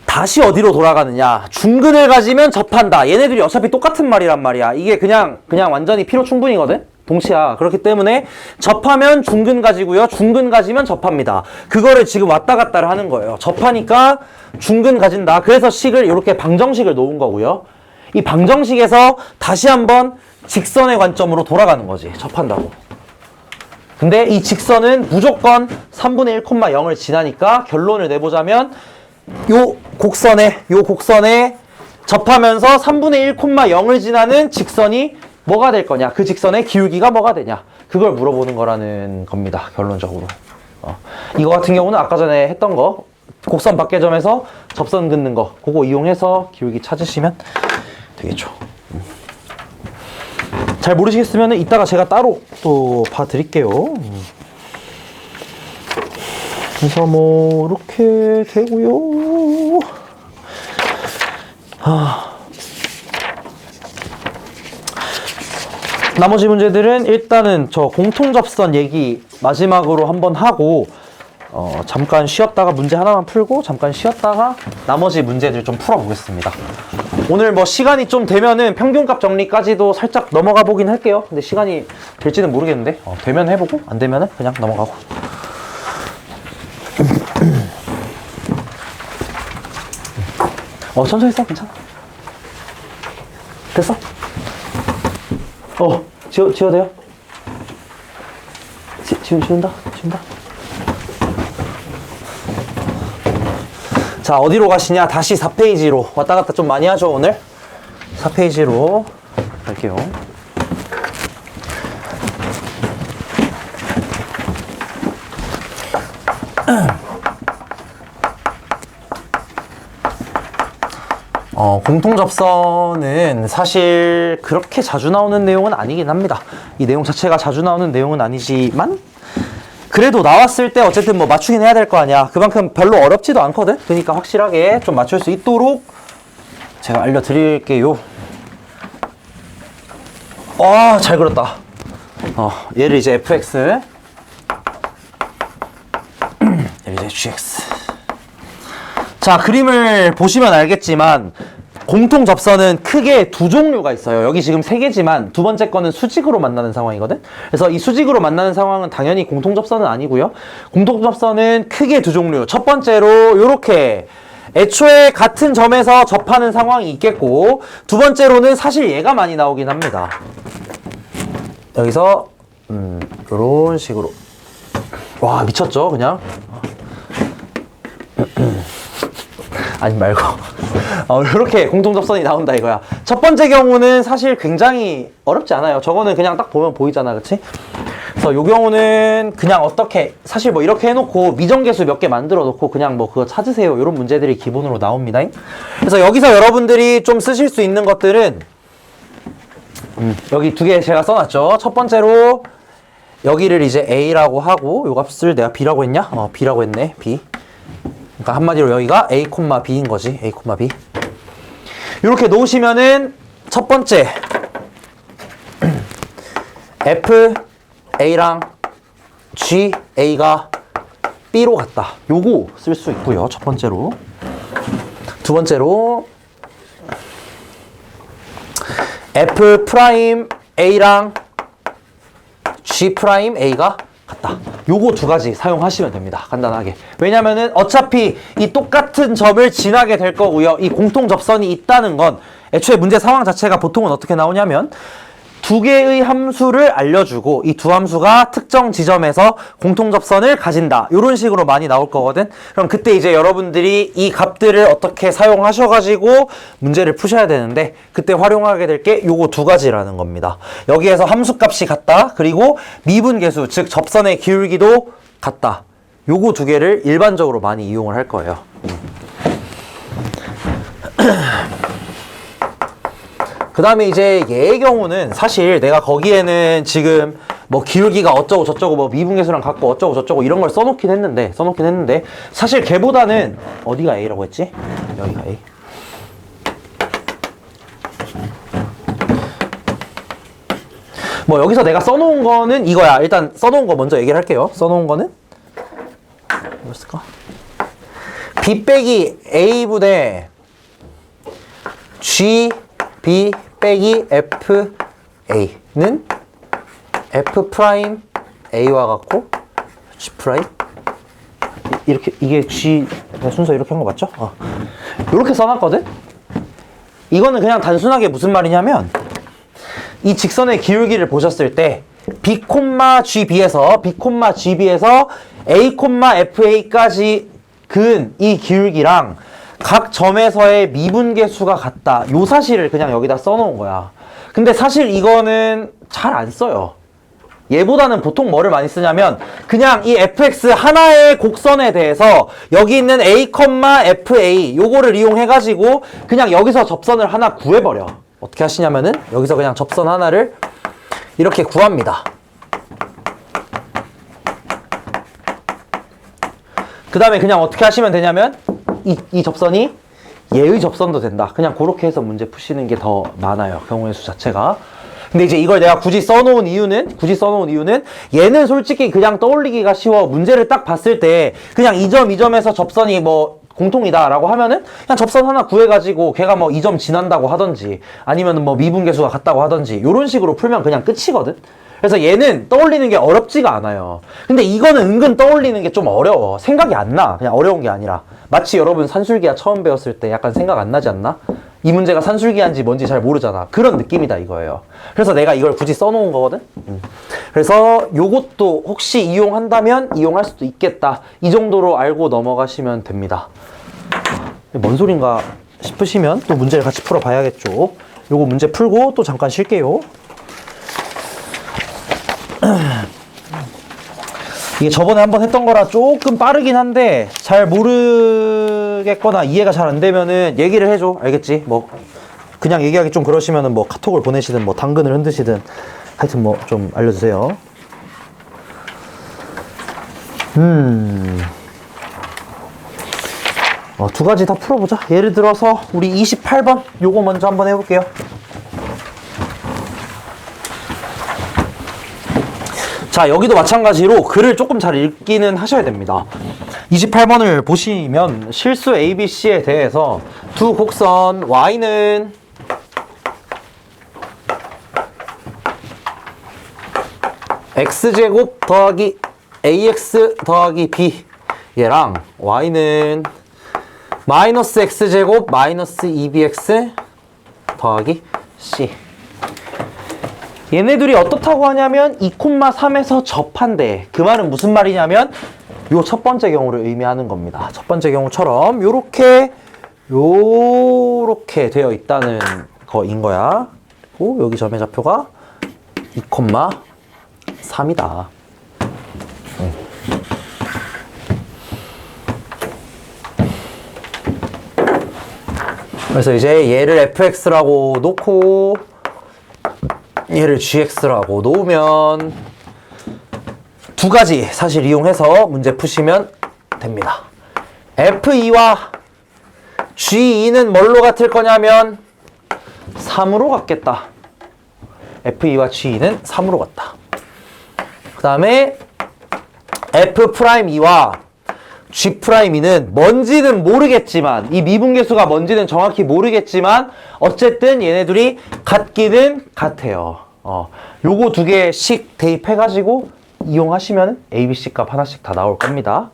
다시 어디로 돌아가느냐? 중근을 가지면 접한다. 얘네들이 어차피 똑같은 말이란 말이야. 이게 그냥 완전히 피로 충분이거든? 동시야. 그렇기 때문에 접하면 중근 가지고요. 중근 가지면 접합니다. 그거를 지금 왔다 갔다를 하는 거예요. 접하니까 중근 가진다. 그래서 식을 이렇게 방정식을 놓은 거고요. 이 방정식에서 다시 한번 직선의 관점으로 돌아가는 거지. 접한다고. 근데 이 직선은 무조건 3분의 1,0을 지나니까 결론을 내보자면 요 곡선에 접하면서 3분의 1,0을 지나는 직선이 뭐가 될 거냐? 그 직선의 기울기가 뭐가 되냐? 그걸 물어보는 거라는 겁니다. 결론적으로. 이거 같은 경우는 아까 전에 했던 거 곡선 밖에점에서 접선 긋는 거 그거 이용해서 기울기 찾으시면 되겠죠. 잘 모르시겠으면 이따가 제가 따로 또 봐드릴게요. 그래서 뭐 이렇게 되고요. 나머지 문제들은 일단은 저 공통접선 얘기 마지막으로 한번 하고 잠깐 쉬었다가 문제 하나만 풀고 잠깐 쉬었다가 나머지 문제들 좀 풀어보겠습니다. 오늘 뭐 시간이 좀 되면은 평균값 정리까지도 살짝 넘어가 보긴 할게요. 근데 시간이 될지는 모르겠는데 되면 해보고 안 되면은 그냥 넘어가고. 천천히 써. 괜찮아. 됐어? 지워도 돼요? 지운다? 자, 어디로 가시냐? 다시 4페이지로. 왔다 갔다 좀 많이 하죠, 오늘? 4페이지로 갈게요. 공통접선은 사실 그렇게 자주 나오는 내용은 아니긴 합니다. 이 내용 자체가 자주 나오는 내용은 아니지만 그래도 나왔을 때 어쨌든 뭐 맞추긴 해야 될 거 아니야. 그만큼 별로 어렵지도 않거든. 그러니까 확실하게 좀 맞출 수 있도록 제가 알려드릴게요. 잘 그렸다. 얘를 이제 fx 얘를 이제 gx. 자, 그림을 보시면 알겠지만 공통접선은 크게 두 종류가 있어요. 여기 지금 세 개지만 두 번째 거는 수직으로 만나는 상황이거든. 그래서 이 수직으로 만나는 상황은 당연히 공통접선은 아니고요. 공통접선은 크게 두 종류. 첫 번째로 요렇게 애초에 같은 점에서 접하는 상황이 있겠고, 두 번째로는 사실 얘가 많이 나오긴 합니다. 여기서 요런 식으로. 와, 미쳤죠 그냥. 아니 말고 이렇게 공통접선이 나온다 이거야. 첫 번째 경우는 사실 굉장히 어렵지 않아요. 저거는 그냥 딱 보면 보이잖아, 그치? 그래서 요 경우는 그냥 어떻게 사실 뭐 이렇게 해놓고 미정계수 몇 개 만들어 놓고 그냥 뭐 그거 찾으세요, 이런 문제들이 기본으로 나옵니다. 그래서 여기서 여러분들이 좀 쓰실 수 있는 것들은 여기 두 개 제가 써놨죠. 첫 번째로 여기를 이제 A라고 하고 요 값을 내가 B라고 했냐? B라고 했네. B. 그러니까 한마디로 여기가 A, B인 거지. A, B. 이렇게 놓으시면은 첫 번째 F, A랑 G, A가 B로 같다. 요거 쓸 수 있고요. 첫 번째로. 두 번째로 F 프라임 A랑 G 프라임 A가 같다. 요거 두 가지 사용하시면 됩니다. 간단하게. 왜냐면은 어차피 이 똑같은 점을 지나게 될 거고요. 이 공통접선이 있다는 건 애초에 문제 상황 자체가 보통은 어떻게 나오냐면 두 개의 함수를 알려주고 이 두 함수가 특정 지점에서 공통접선을 가진다. 이런 식으로 많이 나올 거거든. 그럼 그때 이제 여러분들이 이 값들을 어떻게 사용하셔가지고 문제를 푸셔야 되는데 그때 활용하게 될 게 요거 두 가지라는 겁니다. 여기에서 함수값이 같다. 그리고 미분계수, 즉 접선의 기울기도 같다. 요거 두 개를 일반적으로 많이 이용을 할 거예요. 그 다음에 이제 얘의 경우는 사실 내가 거기에는 지금 뭐 기울기가 어쩌고 저쩌고 뭐 미분계수랑 같고 어쩌고 저쩌고 이런 걸 써놓긴 했는데 사실 걔보다는 어디가 A라고 했지? 여기가 A. 뭐 여기서 내가 써놓은 거는 이거야. 일단 써놓은 거 먼저 얘기를 할게요. 써놓은 거는 뭐였을까? B 빼기 A 분의 G B 빼기 F A는 F 프라임 A와 같고 G 프라임 이렇게 이게 G 순서 이렇게 한 거 맞죠? 이렇게 써놨거든? 이거는 그냥 단순하게 무슨 말이냐면 이 직선의 기울기를 보셨을 때 B, GB에서 A, FA까지 그은 이 기울기랑 각 점에서의 미분계수가 같다. 요 사실을 그냥 여기다 써놓은 거야. 근데 사실 이거는 잘 안 써요. 얘보다는 보통 뭐를 많이 쓰냐면 그냥 이 fx 하나의 곡선에 대해서 여기 있는 a, fa 요거를 이용해 가지고 그냥 여기서 접선을 하나 구해버려. 어떻게 하시냐면은 여기서 그냥 접선 하나를 이렇게 구합니다. 그 다음에 그냥 어떻게 하시면 되냐면 이 접선이 얘의 접선도 된다. 그냥 그렇게 해서 문제 푸시는 게 더 많아요. 경우의 수 자체가. 근데 이제 이걸 내가 굳이 써놓은 이유는 얘는 솔직히 그냥 떠올리기가 쉬워. 문제를 딱 봤을 때 그냥 이 점에서 접선이 뭐 공통이다라고 하면은 그냥 접선 하나 구해가지고 걔가 뭐 2점 지난다고 하던지 아니면은 뭐 미분계수가 같다고 하던지 요런 식으로 풀면 그냥 끝이거든. 그래서 얘는 떠올리는 게 어렵지가 않아요. 근데 이거는 은근 떠올리는 게 좀 어려워. 생각이 안 나. 그냥 어려운 게 아니라. 마치 여러분 산술기하 처음 배웠을 때 약간 생각 안 나지 않나? 이 문제가 산술기하인지 뭔지 잘 모르잖아. 그런 느낌이다 이거예요. 그래서 내가 이걸 굳이 써놓은 거거든. 그래서 요것도 혹시 이용한다면 이용할 수도 있겠다. 이 정도로 알고 넘어가시면 됩니다. 뭔 소린가 싶으시면 또 문제를 같이 풀어봐야겠죠. 요거 문제 풀고 또 잠깐 쉴게요. 이게 저번에 한번 했던 거라 조금 빠르긴 한데 잘 모르겠거나 이해가 잘 안 되면은 얘기를 해줘. 알겠지? 뭐 그냥 얘기하기 좀 그러시면은 뭐 카톡을 보내시든 뭐 당근을 흔드시든 하여튼 뭐 좀 알려주세요. 두 가지 다 풀어보자. 예를 들어서 우리 28번 요거 먼저 한번 해볼게요. 자, 여기도 마찬가지로 글을 조금 잘 읽기는 하셔야 됩니다. 28번을 보시면 실수 ABC에 대해서 두 곡선 Y는 X제곱 더하기 AX 더하기 B 얘랑 Y는 마이너스 X제곱 마이너스 2BX 더하기 C 얘네들이 어떻다고 하냐면 2,3에서 접한대. 그 말은 무슨 말이냐면 요 첫 번째 경우를 의미하는 겁니다. 첫 번째 경우처럼 요렇게 되어 있다는 거인 거야. 그리고 여기 점의 좌표가 2,3이다. 그래서 이제 얘를 fx라고 놓고 얘를 gx라고 놓으면 두 가지 사실 이용해서 문제 푸시면 됩니다. f2와 g2는 뭘로 같을 거냐면 3으로 같겠다. f2와 g2는 3으로 같다. 그 다음에 f'2와 G'2는 뭔지는 모르겠지만 이 미분계수가 뭔지는 정확히 모르겠지만 어쨌든 얘네들이 같기는 같아요. 요거 두 개씩 대입해가지고 이용하시면 ABC 값 하나씩 다 나올 겁니다.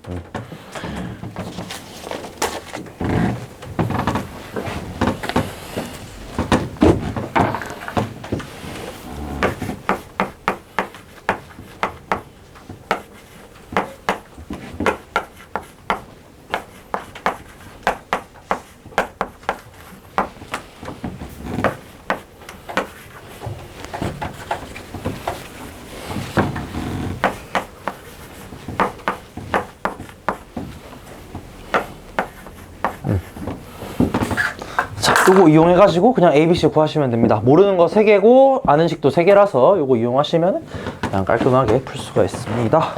요거 이용해가지고 그냥 ABC 구하시면 됩니다. 모르는 거 3개고 아는 식도 3개라서 요거 이용하시면 그냥 깔끔하게 풀 수가 있습니다.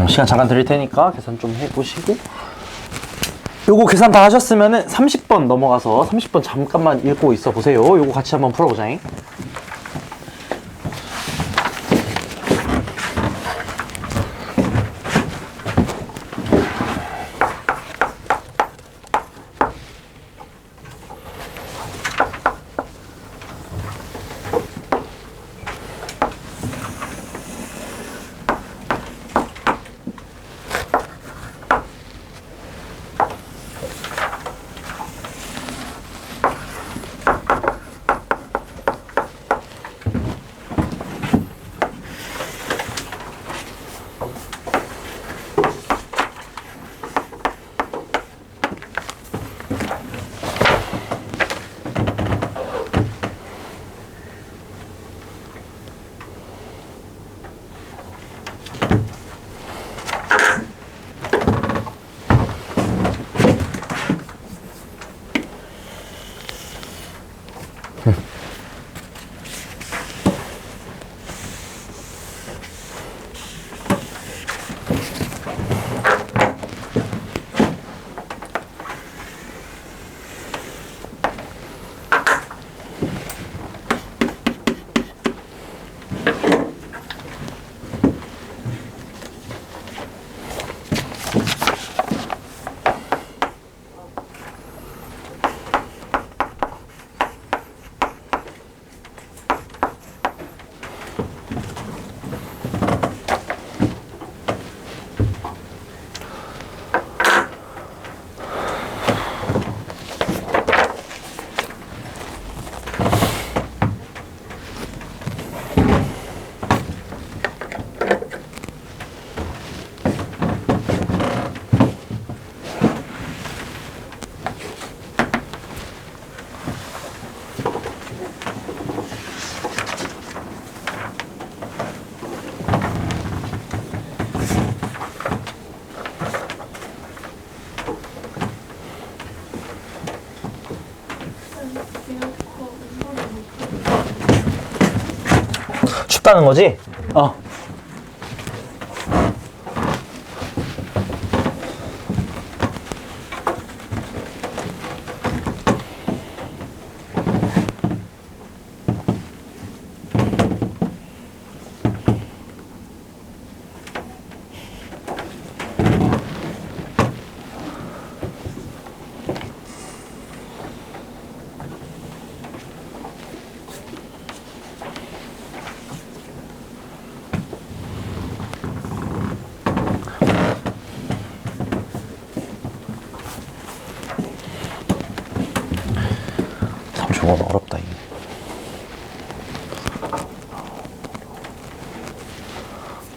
시간 잠깐 드릴 테니까 계산 좀 해보시고 요거 계산 다 하셨으면은 30번 넘어가서 30번 잠깐만 읽고 있어 보세요. 요거 같이 한번 풀어보자잉. 쉽다는 거지? 저건 어렵다 이게.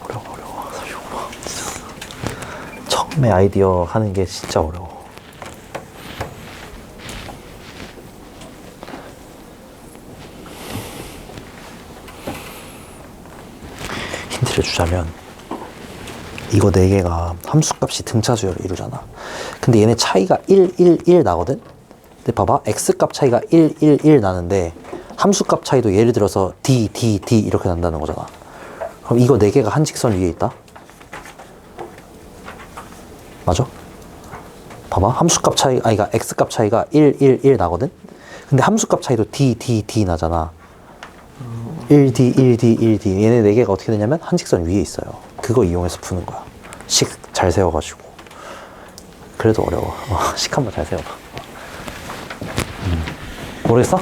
어려워. 처음에 아이디어 하는 게 진짜 어려워. 힌트를 주자면 이거 4개가 함수값이 등차수열을 이루잖아. 근데 얘네 차이가 1, 1, 1 나거든? 근데 봐봐, x값 차이가 1, 1, 1 나는데 함수값 차이도 예를 들어서 d, d, d 이렇게 난다는 거잖아. 그럼 이거 4개가 한 직선 위에 있다? 맞아? 봐봐, 함수값 차이, 그러니까 x값 차이가 1, 1, 1 나거든? 근데 함수값 차이도 d, d, d 나잖아. 1D, 1D, 1D. 얘네 4개가 어떻게 되냐면 한 직선 위에 있어요. 그거 이용해서 푸는 거야. 식 잘 세워가지고. 그래도 어려워. 식 한번 잘 세워봐. 모르겠어?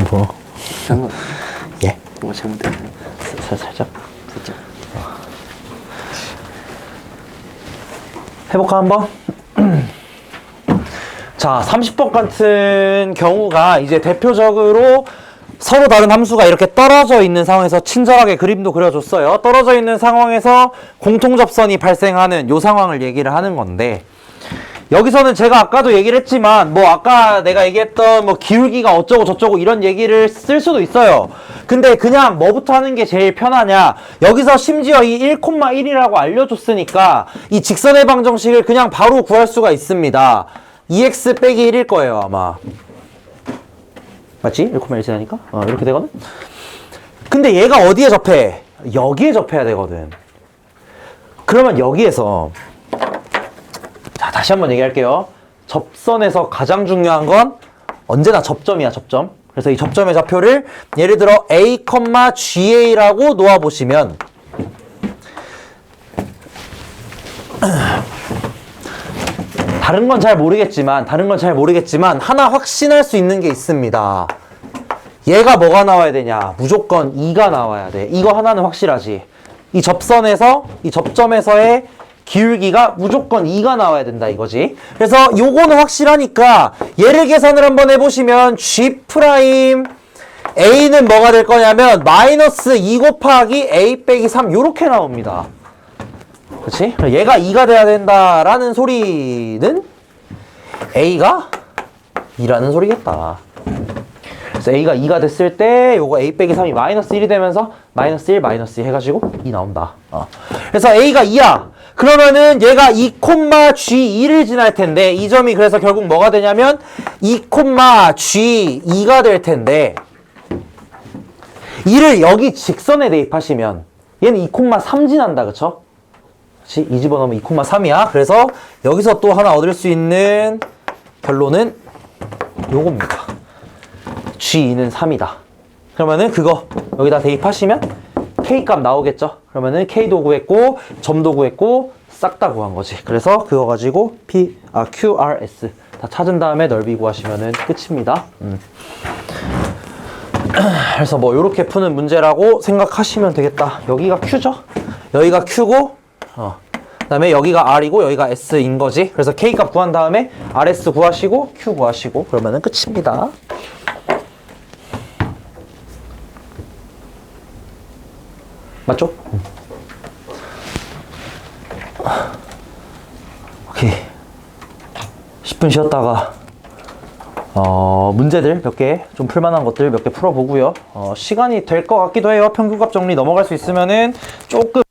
뭐? 잘못. 예? 뭐가 잘못됐나요? 살짝? 살짝. 해볼까 한번? 자, 30번 같은 경우가 이제 대표적으로 서로 다른 함수가 이렇게 떨어져 있는 상황에서 친절하게 그림도 그려줬어요. 떨어져 있는 상황에서 공통접선이 발생하는 요 상황을 얘기를 하는 건데, 여기서는 제가 아까도 얘기를 했지만 뭐 아까 내가 얘기했던 뭐 기울기가 어쩌고 저쩌고 이런 얘기를 쓸 수도 있어요. 근데 그냥 뭐부터 하는 게 제일 편하냐, 여기서 심지어 이 1,1이라고 알려줬으니까 이 직선의 방정식을 그냥 바로 구할 수가 있습니다. 2x 빼기 1일 거예요 아마. 맞지? 1,1지나니까 이렇게 되거든. 근데 얘가 어디에 접해? 여기에 접해야 되거든. 그러면 여기에서, 자, 다시 한번 얘기할게요. 접선에서 가장 중요한 건 언제나 접점이야, 접점. 그래서 이 접점의 좌표를 예를 들어 a, ga라고 놓아보시면 다른 건 잘 모르겠지만 하나 확신할 수 있는 게 있습니다. 얘가 뭐가 나와야 되냐? 무조건 2가 나와야 돼. 이거 하나는 확실하지. 이 접점에서의 기울기가 무조건 2가 나와야 된다 이거지. 그래서 요거는 확실하니까 얘를 계산을 한번 해보시면 G' A는 뭐가 될 거냐면 마이너스 2 곱하기 A 빼기 3 요렇게 나옵니다. 그치? 얘가 2가 돼야 된다라는 소리는 A가 2라는 소리겠다. 그래서 A가 2가 됐을 때 요거 A 빼기 3이 마이너스 1이 되면서 마이너스 1, 마이너스 2 해가지고 2 나온다. 그래서 A가 2야. 그러면은 얘가 2,G2를 지날 텐데 이 점이 그래서 결국 뭐가 되냐면 2,G2가 될 텐데 이를 여기 직선에 대입하시면 얘는 2,3 지난다. 그쵸? 그치? 이 집어넣으면 2,3이야. 그래서 여기서 또 하나 얻을 수 있는 결론은 요겁니다. G2는 3이다. 그러면은 그거 여기다 대입하시면 K값 나오겠죠? 그러면은 K도 구했고 점도 구했고 싹 다 구한 거지. 그래서 그거 가지고 QRS 다 찾은 다음에 넓이 구하시면은 끝입니다. 그래서 뭐 요렇게 푸는 문제라고 생각하시면 되겠다. 여기가 Q죠? 여기가 Q고 그 다음에 여기가 R이고 여기가 S인 거지. 그래서 K값 구한 다음에 RS 구하시고 Q 구하시고 그러면은 끝입니다. 맞죠? 오케이. 10분 쉬었다가 문제들 몇 개, 좀 풀만한 것들 몇 개 풀어보고요. 시간이 될 것 같기도 해요. 평균값 정리 넘어갈 수 있으면은 조금